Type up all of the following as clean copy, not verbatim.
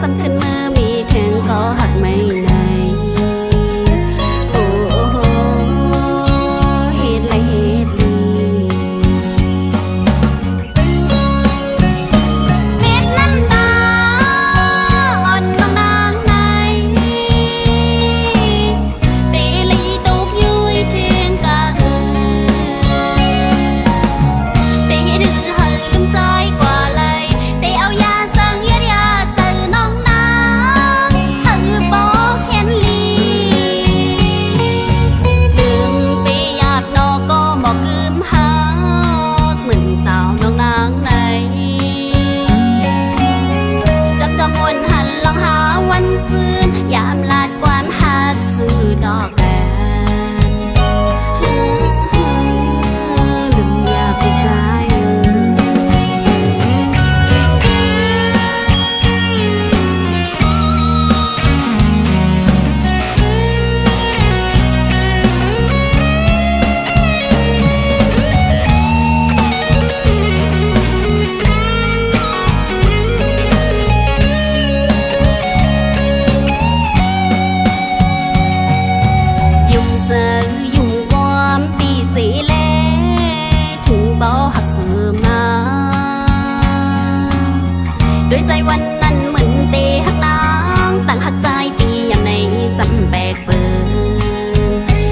สำคัญเมื่อมีแทงก็หักไม่ไหนโอ้โหเหตุไรเหตุลีเม็ดน้ำตาอ่อนบางนางในเตลีตกยุยเทียงกะเตให้ดื้อเฮลืมใจกว่าเลยเตเอายาสั่งยาเจอน้องนางเฮบอกเห็นลีลืมไปหยาบนอก็บอกกึมหักเหมือนสาวน้องนางในจับจองวนหันลองหาวันซื่นยามลาดความหักซื้อดอกแกลืมอยากไปใจยุ่งเจอยุ่งความปีสีเล่ถึงบ่หักเสื่อมนาโดยใจวันนั้นเหมือนเตหักนางต่างหักใจปีอย่างในสำแปลกเปิง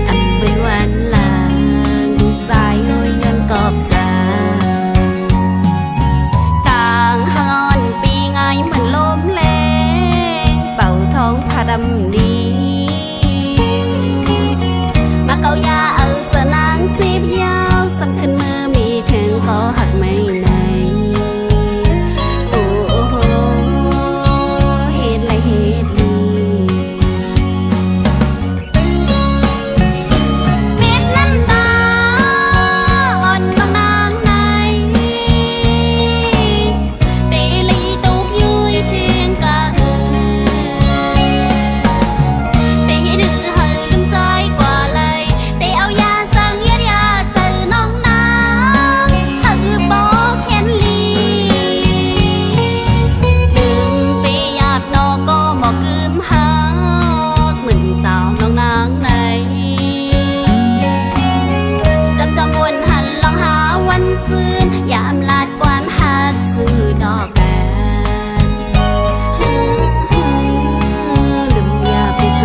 อำเป็นวันลางสายโอยยันกอบสาต่างหอนปีไงเหมือนลมแรงเป่าท้องผ้าดำดีมาเกายาเอาเจอนางจีบยาวสำคัญเมื่อมีแทงก็หักไม่ไหนโอ้โหเหตุไรเหตุลีเม็ดน้ำตาอ่อนบางนางในเตลีตกยุยเทียงกะเตให้ดื้อเฮลืมใจกว่าเลยเตเอายาสั่งยาเจอน้องนางเฮบอกเห็นลีลืมไปหยาบนอก็บอกกึมหักเหมือนสาวน้องนางในจับจองวนหันลองหาวันซื่นยามลาดความหักซื้อดอกแกลืมอยากไปใจ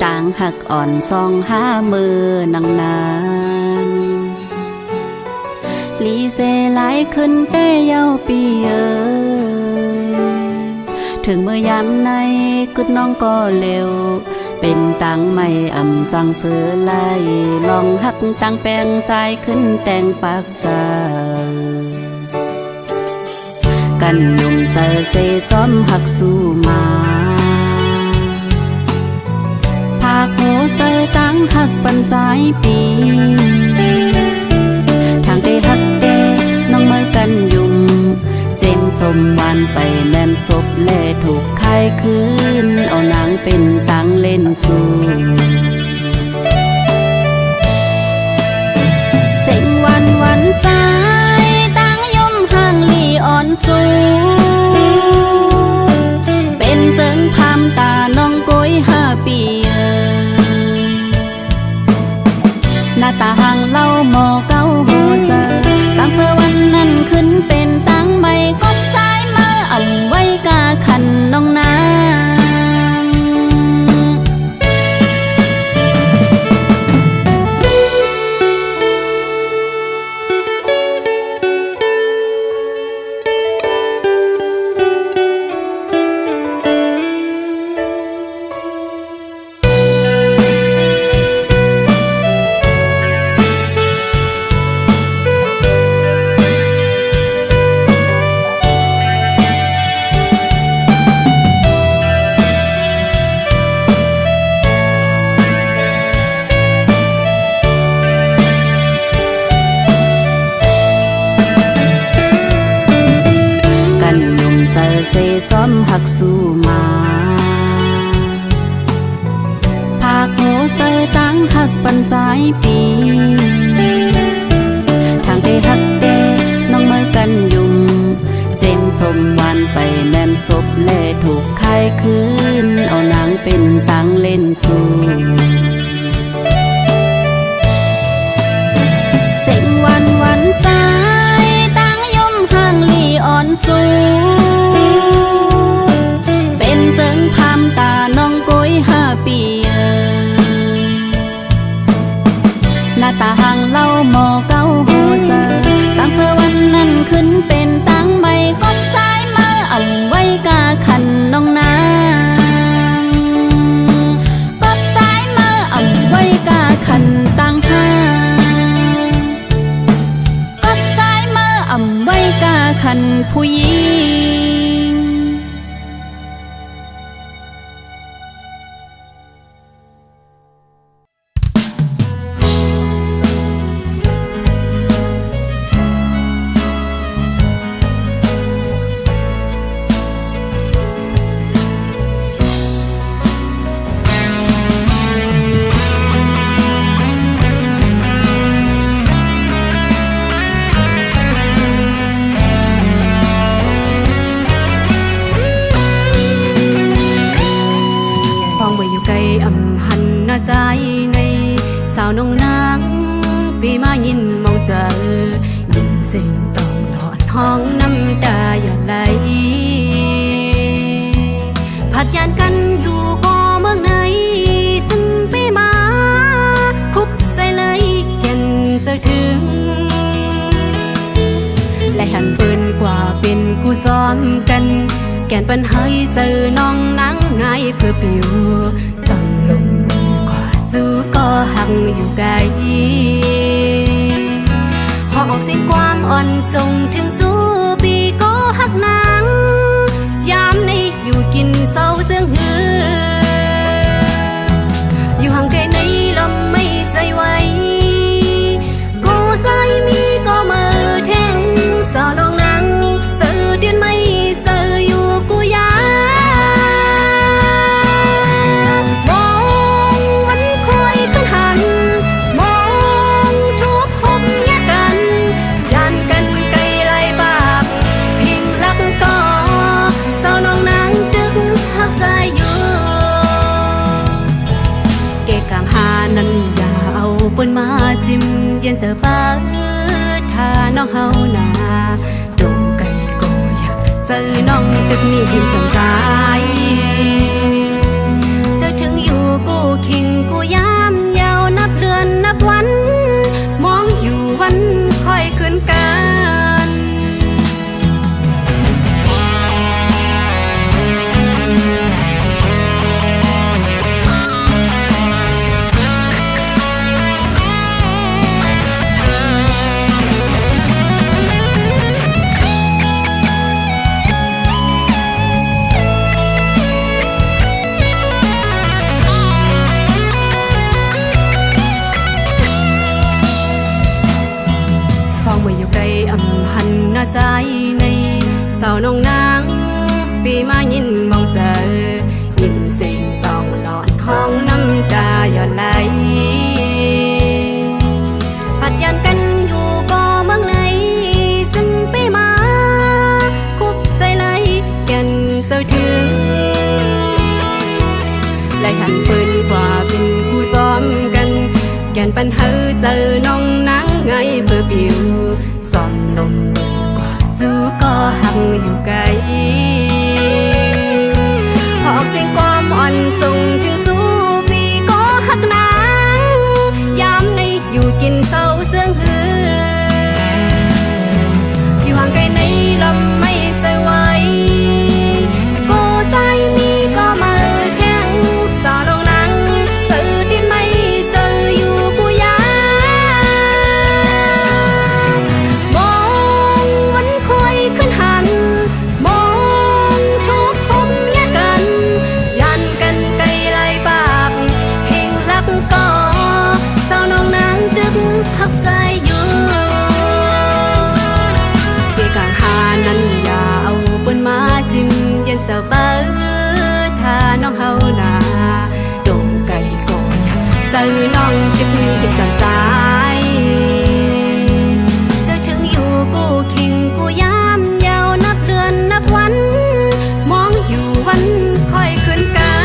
ต่างหักอ่อนซองหามือนางนานลีเซไหลขึ้นเต้เย้าปีเอ๋ยถึงเมื่อยามในกุดน้องก็เร็วเป็นตังไม่อ่ำจังเสือไล่ลองหักตังแปลงใจขึ้นแต่งปากใจกันยุ่งใจเซจอมหักสู้มาภาคหัวใจตั้งหักปันใจปีทางได้หักเดน้องเมื่อกันยุ่งเจมสมวันไปแม่นศพเล่ถูกใครคืนเอานางเป็นตังเล่นสู้เสียงวันใจตั้งย่มห่างลีอ่อนสูเป็นเจิงพามตาน้องก้อย5 ปีหน้าตาห่างเล่าหมอเก้าหัวเจอตั้งเสือวันนั้นขึ้นเป็นตั้งใบกบใจมาอ่ำไว้กาขันน้องนาง เสจอมหักสู้มาภาคหัวใจตั้งหักปันใจปีทางได้หักเดน้องเมื่อกันยุ่มเจมสมวันไปแม่นศพเล่ถูกใครคืนเอานางเป็นตังเล่นสู้เสียงวันใจตั้งย่มห่างลีอ่อนสูเป็นเจิงพามตาน้องก้อย5 ปีหน้าตาห่างเล่าหมอเก้าหัวเจอตั้งเสวันนั้นขึ้นเป็นตั้งใบคบใจมาอ่ำไว้กาขันน้องนางคบใจมาอ่ำไว้กาขันตั้งห้าคบใจมาอ่ำไว้กาขันผู้หญิงใจในสาวน้องนางปีมายินมองเจอยินเสียงต้องหลอดห้องน้ำตาหยดไหลผัดยานกันอยู่ก็เมืองไหนฉันไปมาคุบใส่เลยแก่นจะถึงและหันเปิ้นกว่าเป็นกูซ้อมกันแก่นปัญหาเจอน้องนางไงเพื่อปิวจังลงสู้ก็หักอยู่ไกลหอบเสียงความอ่อนส่งถึงจูปีก็หักนางยามในอยู่กินเศร้าเจืองหืออยู่ห่างไกลในลมไม่ใจไหวก็ใจมีก็มือแทงสาวลองนางเสือเดียนไม่เสืออยู่กูยามองทุกพบแยกกันยานกันไกลไล่บากพิงลักก็เศร้าน้องนางดึกหักใจอยู่เกะกลางหานั้นอย่าเอาปืนมาจิ้มเย็นเจอป้าถ้าน้องเฮาหนาดูไกลก็อยากเจอน้องดึกนี่เห็นจำใจจะถึงอยู่กูคิงกูยามยาวนับเดือนนับวันมองอยู่วันค่อยคืนกันใจในสาวน้องนางปีมายินมองเจอยินเสียงต้องหลอดห้องน้ำตาหยดไหลผัดยานกันอยู่ก็เมืองไหนจึงไปมาคุบใจไหลแก่นเจ้าถึงและหันปืนกว่าเป็นกูซ้อมกันแก่นปัญหาเจอน้องนางไงเบอร์ปิวซ้อมลงสู้ก็หักอยู่ไกลหอบเสียงความอ่อนส่งถึงสู้ปีก็หักนางยามในอยู่กินเศร้าเจืองหืออยู่ห่างไกลในลมไม่ใส่ไหวก็ใจมีก็มาแทงสาวลงนางสื่อดินไม่เจออยู่กูยามองวันคอยขึ้นหันม เจ้าเบิ้ถ้าน้องเฮาหนาดงไก่ก่อชักซื้อน้องจึงมีจังใจจะถึงอยู่กูคิงกูยามยาวนับเดือนนับวันมองอยู่วันค่อยขึ้นกัน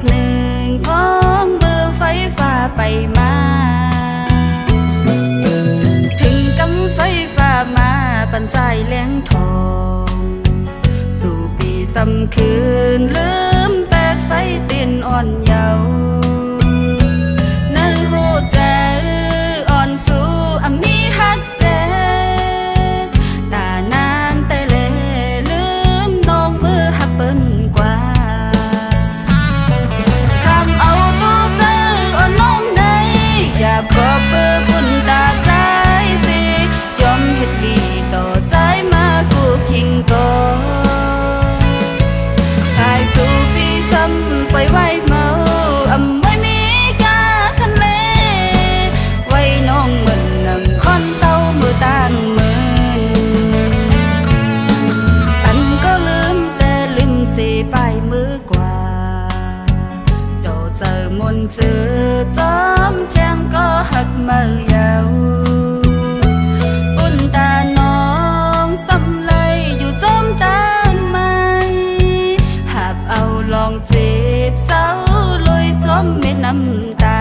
หนึ่งพ้องเบอร์ไฟฟ้าไปมาถึงกำไฟฟ้ามาปันสายแหลงทองสู่ปีสำคืนลืมแปดไฟเตียนอ่อนเยาว์นั่นหูใจอ่อนสู่อำมีฮักเจ็บตานางแต่เลลืมน้องมือหักเปิ้นกว่าอยากก็เปิดบุญตาใจสิยอมเฮ็ดดีต่อใจมากูคิงก็กายสู่พี่ซ้ำไปไว้เมาอำไม่มีกาคันเลไว้น้องเหมือนนั่งคอนเต้ามือต่างมืออันก็ลืมแต่ลืมสิไปมือกว่าโจเจอมนต์ซื้อจอมแทงก็หักเมื่อยาวปุ่นตาน้องซ้ำเลยอยู่จอมตานไม้หากเอาลองจีบเศร้าลอยจอมเม็ดน้ำตา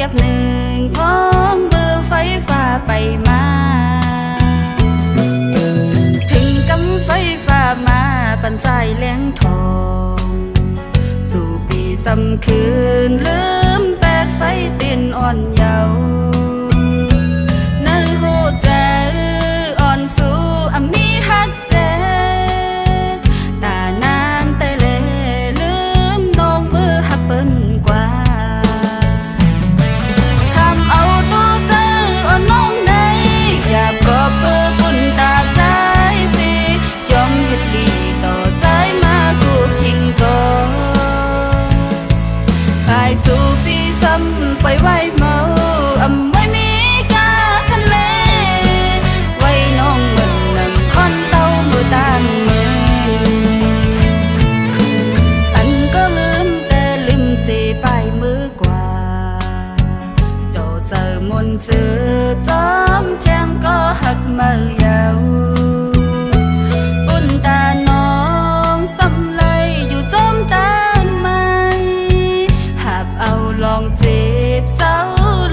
เก็บหนึ่งพ้องเบอร์ไฟฟ้าไปมาถึงกำไฟฟ้ามาปันสายแหลงทองสู่ปีสำคืนลืมแปดไฟเตียนอ่อนเยาว์นั่นหูใจอ่อนสู่อำมีฮักเจ็บตานางแต่เลลืมน้องมือหักเปิ้นกว่าอยากก็เปิดบุญตาใจสิยอมเฮ็ดดีต่อใจมากูคิงก็กายสู่พี่ซ้ำไปไว้เมาอำไม่มีกาคันเลไว้น้องเหมือนนั่งคอนเต้ามือต่างมืออันก็ลืมแต่ลืมสิไปมือกว่าโจเจอมนต์ซื้อจอมแทงก็หักเมื่อยาวปุ่นตาน้องซ้ำเลยอยู่จอมตานไม้หากเอาลองจีบเศร้า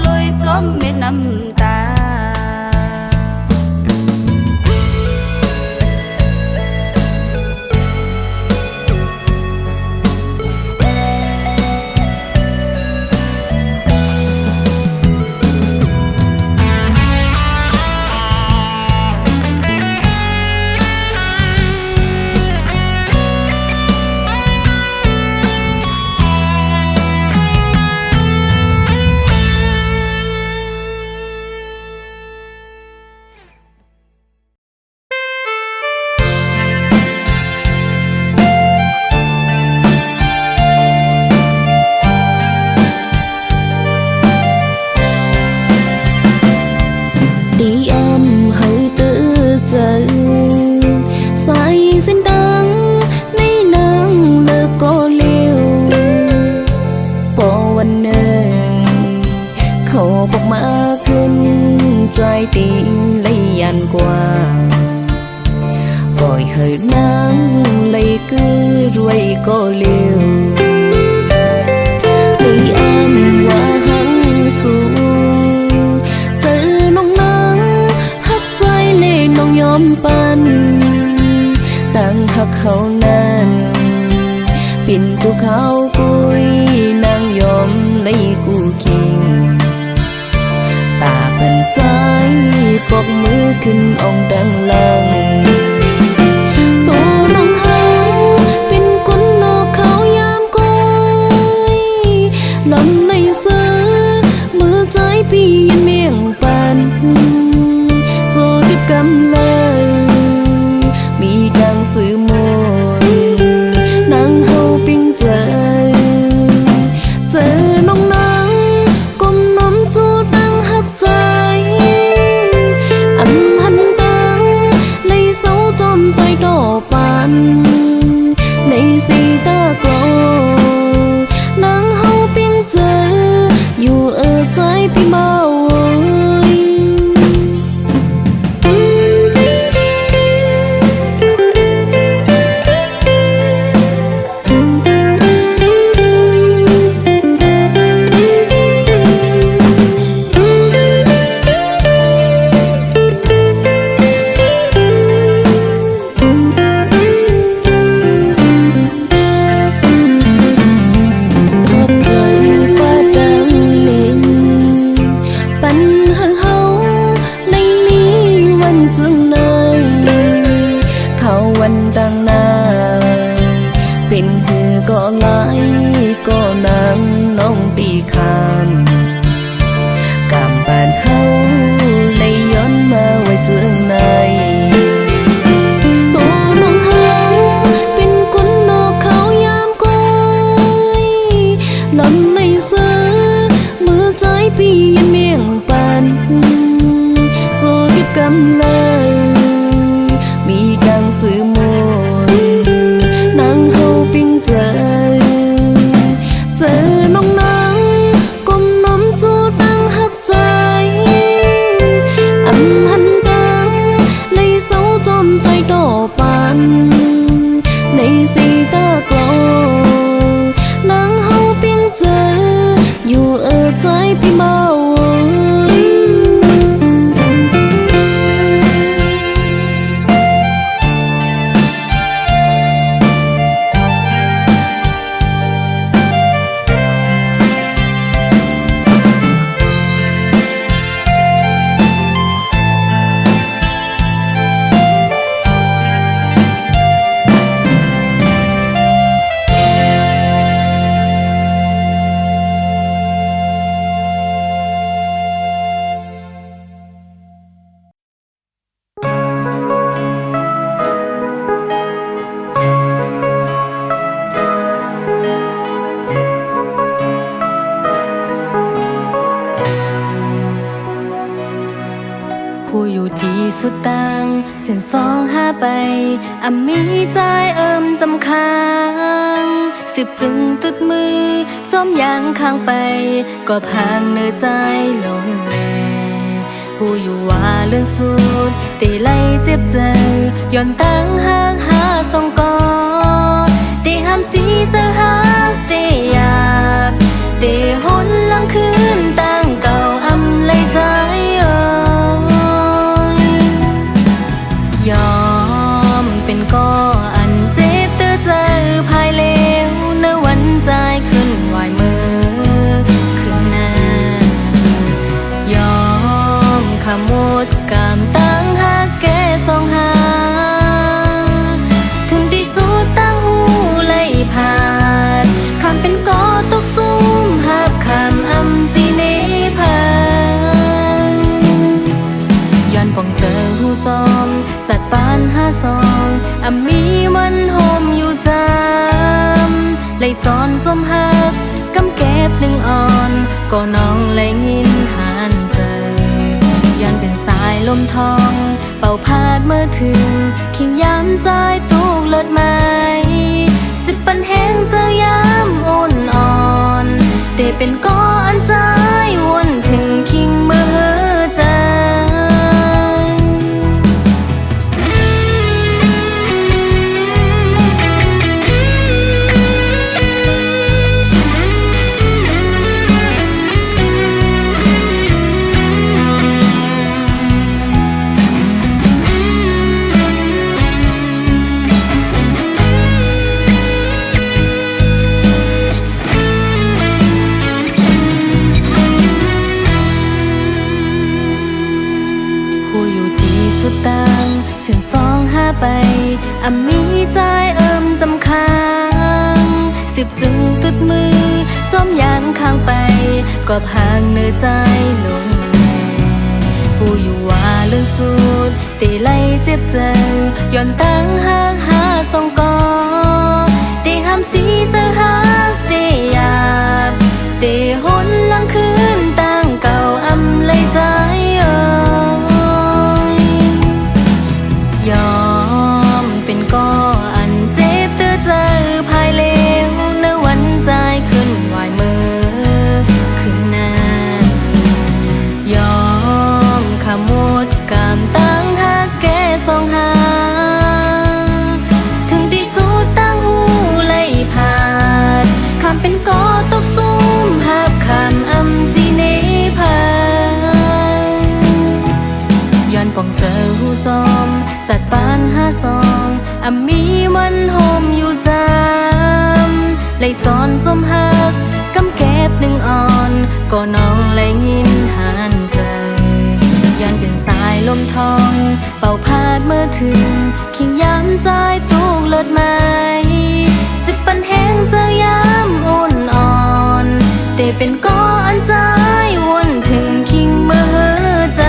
ลอยจอมเม็ดน้ำตา đi em hơi tự giờ sai xin đắng nay nắng lỡ có liều bỏวันหนึ่งเขาบอกมาขึ้นใจติงเลยยันกว่าปล่อยเหินนางเลยcứ rวยcó liều đi emว่าหังสูเจอน้องนางหักใจเลยน้องยอมปันตั้งหักเขานั้นปิ่นทุกเขากุยนางยอมเลยกูคิงตาเป็นใจปอกมือขึ้นองดังลังตัวน้องเฮาเป็นคนนอกเขายามก้อยลำในเสือมือใจพี่ยันเมียงปันโจติบกำเลยมีดังสื่อมนนางเฮาปิ้งเจอน้องนางก้มน้ำจูดังหักใจอันหันดังในเสาจอมใจดอปันในสีตาโกนางเฮาปิ้งเจออยู่ใจพี่เมาเป็นหือก็ไหลก็นางน้องตีคำกำบานเฮาเลยย้อนมาไว้เจืองในตัวน้องเฮาเป็นคนนอกเขายามก้อยลำในเสือมือใจพี่ยันเมียงปันโจติบกำเลยมีดังสื่อมนนางเฮาปิ้งเจอน้องนางก้มน้ำจูดังหักใจอันหันดังในเสาจอมใจดอปันในสีตาโกนางเฮาปิ้งเจออยู่ใจพี่เมาผู้อยู่ที่สุดต่างเส้นสองหาไปมีใจจำค้างสิบจึงตุดมือจอมยางข้างไปก็พางเนื้อใจลงแลผู้อยู่ว่าเลื่อนสุดตีไล่เจ็บใจย้อนตั้งห่างหาสองกอตีห้ามสีเจอหักตีอยากตีหนหลังคืนตั้งเก่าเลยใจยอมเป็นก็อันเจ็บเตือใจภายเลวในวันใจขึ้นไหวมือขึ้นหน้ายอมขมวดกามตั้งหักแก่สองหาถึงที่สุดตั้งหูเลยผ่านคำเป็นก็ตกซุ่มหักคำจีเนพานย้อนป่องเจอหูจอมจัดปานหาซองมีมันโฮมอยู่จำเลยจอนจมหักกำเก็บหนึ่งอ่อนก็น้องเลยยินหานเจอยันเป็นสาย ลมทองเป่าพาดเมื่อถึงขิงย้ำใจตูกเลิศไม้สิบปันแห้งเจอยามอ่อนอ่อนเตเป็นก้อนใจวนถึงคิงเมื่อใจต่างเสียงสองห้าไปมีใจจำค้างสิบจึงตุดมือจอมยางข้างไปก็พางเนื้อใจลงผู้อยู่ว่าเรื่องสุดตีไล่เจ็บใจย้อนตั้งหากหาสองกอตีห้ามสีเจอหักตีหยาบตีหนหลังคืนตั้งเก่าเลยใจยอมเป็นก้ออันเจ็บเตือเจอภายเลวในวันใจขึ้นไหวมือขึ้นหน้ายอมขมวดกามตั้งหักแก่สองหาถึงที่สุดตั้งหูไล่ผ่านคำเป็นก้อตกซุ่มหักคำจีเนพาย้อนป่องเจอหูจอมจัดปานหาซองมีมันโฮมอยู่จำเลยจอนจมหักกำแก็บหนึ่งอ่อนก็น้องเลยยินหานใจย้อนเป็นสายลมทองเป่าพาดเมื่อถึงขิงย้ำใจตูกเลิศไม้สิบปันแห้งเจอยามอ่อนอ่อนเตเป็นก้อนใจวนถึงคิงเมื่อใจ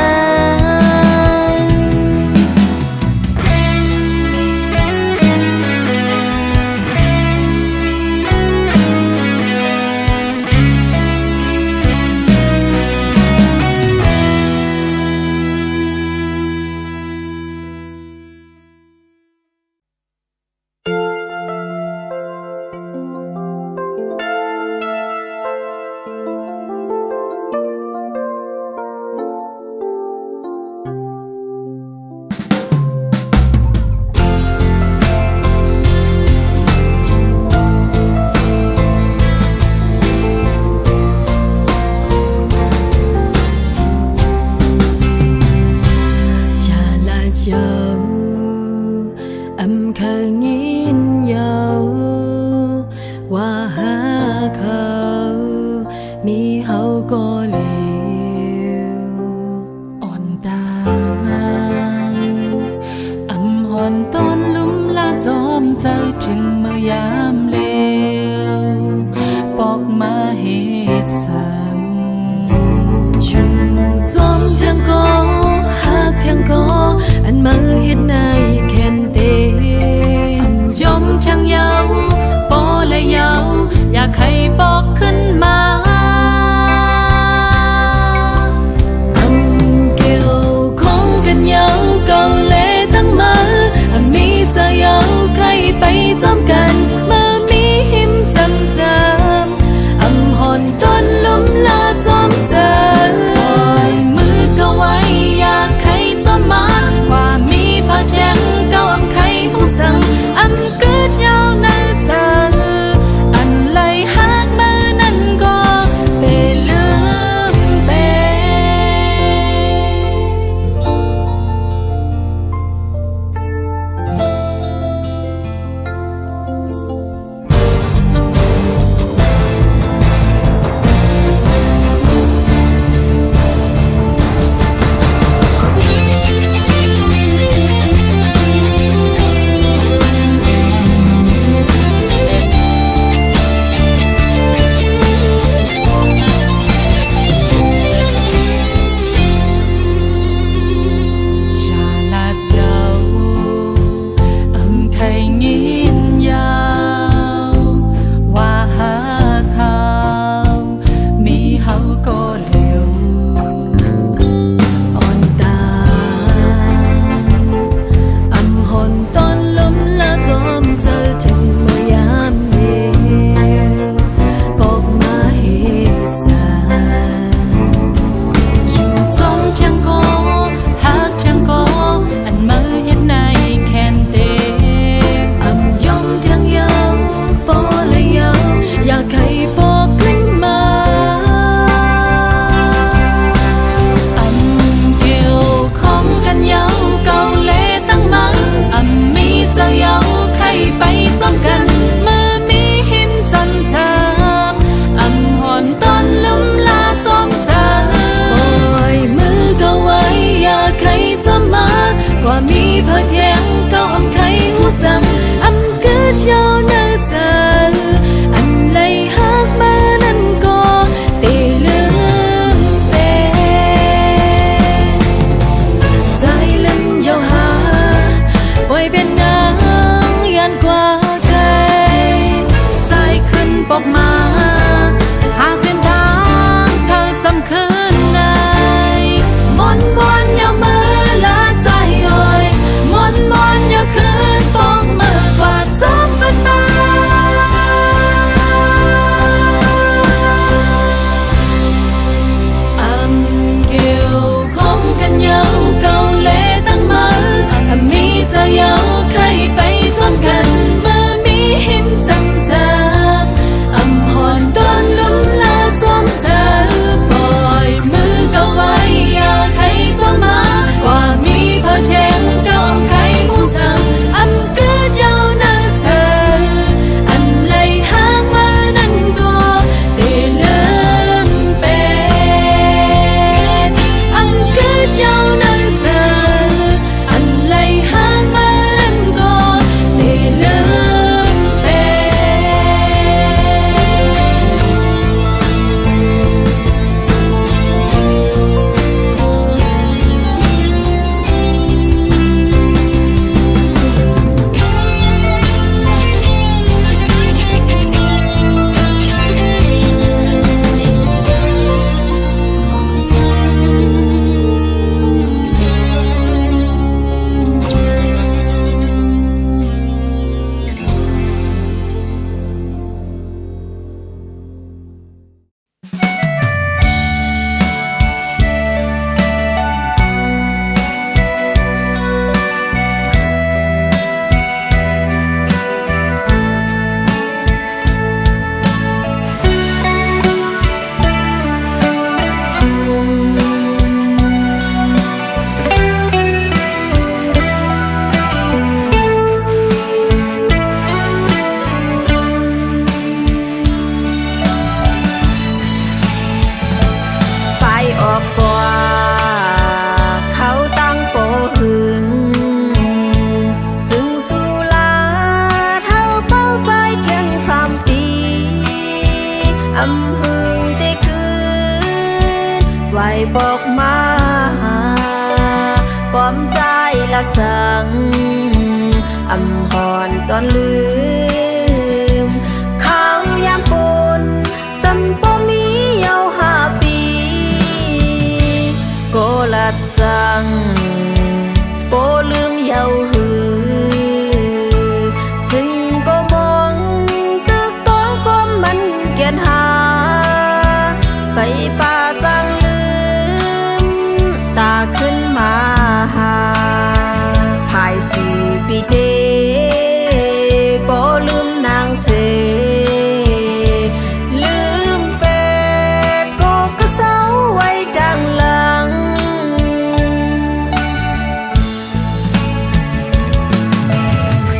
อยากให้บอกขึ้นมา ละสังอำหอนตอนลืมข้าวยามปนสัมปมีเยา5 ปีโกลัดสังโปลืมเยาหือจึงก็มองตึกต้องก้มมันเกียนหาไปป่าจังลืมตาขึ้นมาหาภาย4 ปีเดโปลืมนางเสลืมเป็ดก็กระเซาไว้ดังหลัง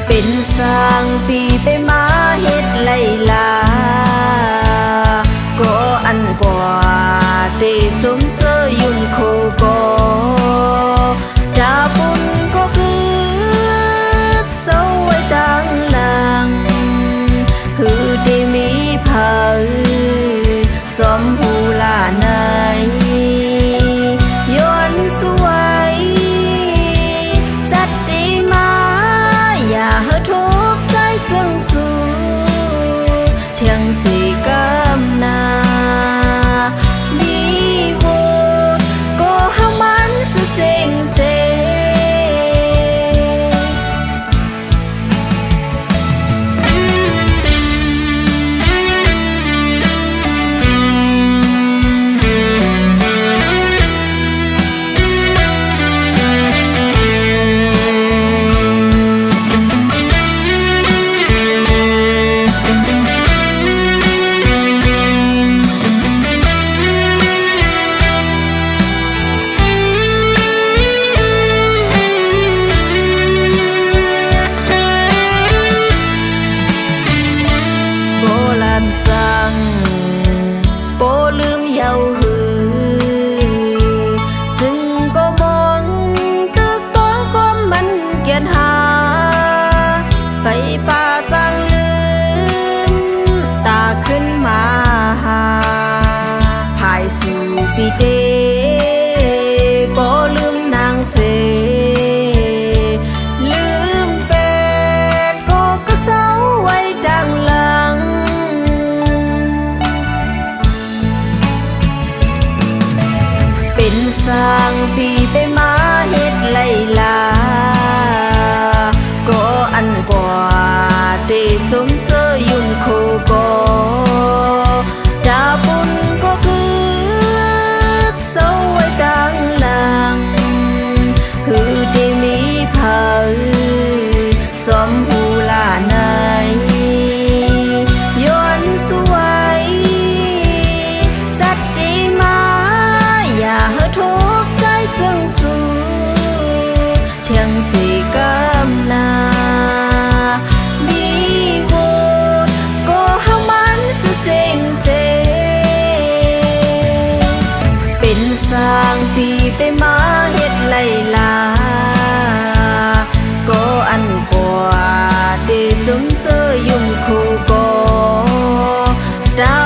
เป็นสร้างปีไปมาเฮ็ดไล่ลาก็อันกว่าเตจมเสยยุ่งโคก็ดาบุญก็คือเศร้าไว้ดังหลังคือได้มีเผาจอมหูลาในย้อนสวยจัดดีมาอย่าให้ทุกข์ใจจึงสู้เชียงสีกำนาดีโวดก็ห้ามันสุเซงเซสังโปลืมเยาหือจึงก็มองตึกต้องก้มมันเกียนหาไปป่าจังลืมตาขึ้นมาหาภายสู่ปีเดโปลืมนางเสลืมเป็ดก็กระเซาไว้ดังหลังเป็นสร้างปีไปมาเฮ็ดไล่ลาก็อันกว่าเตจมเสยยุ่งโคก็ดาบุญก็คือเศร้าไว้ดังหลังคือได้มีเผาจอมหูลาในย้อนสวยจัดดีมาอย่าให้ทุกข์ใจจึงสู้เชียงสีกำนาดีโวดก็ห้ามันสุเซงเซเป็นสร้างปีไปมาเฮ็ดไล่ลาก็อันกว่าเตจมเสยยุ่งโคก็ดา